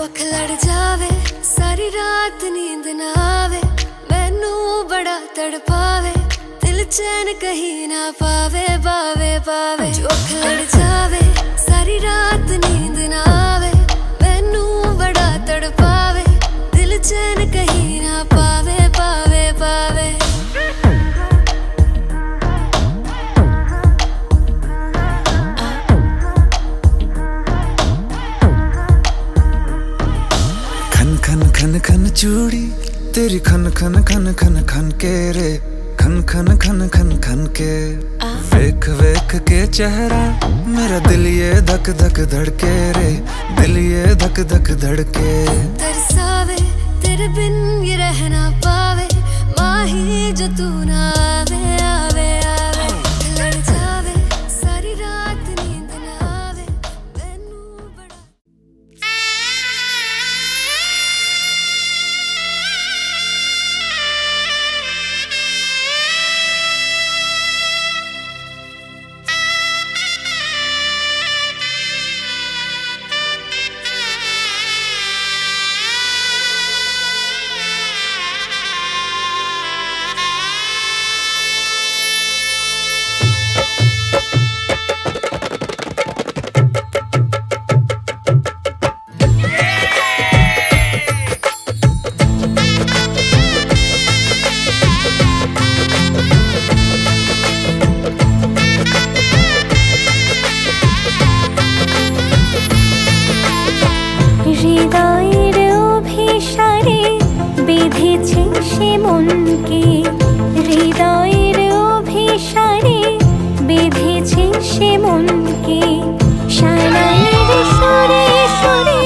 अख लड़ जावे सारी रात नींद ना आवे, मैनू बड़ा तड़पावे, दिल चैन कहीं ना पावे पावे पावे। जो अख लड़ जावे सारी रात नींद ना आवे, मैनू बड़ा तड़पावे, दिल चैन कहीं ना पावे पावे पावे। खन खन खन खन चूड़ी तेरी खन खन खन खन खन के रे, खन खन खन खन खन के। वेख वेख के चेहरा मेरा दिल ये धक धक धड़के रे, दिल ये धक धक धड़के। तरसावे तेरे बिन ये रह ना पावे, माही जो तू ना आवे आवे आवे। लड़ जावे सारी रात नींद ना आवे, मैनू बड़ा। হৃদয়ের অভিসারে বেঁধেছে সে মনকে, হৃদয়ের অভিসারে বেঁধেছে সে মনকে। সানাইয়ের সুরে সুরে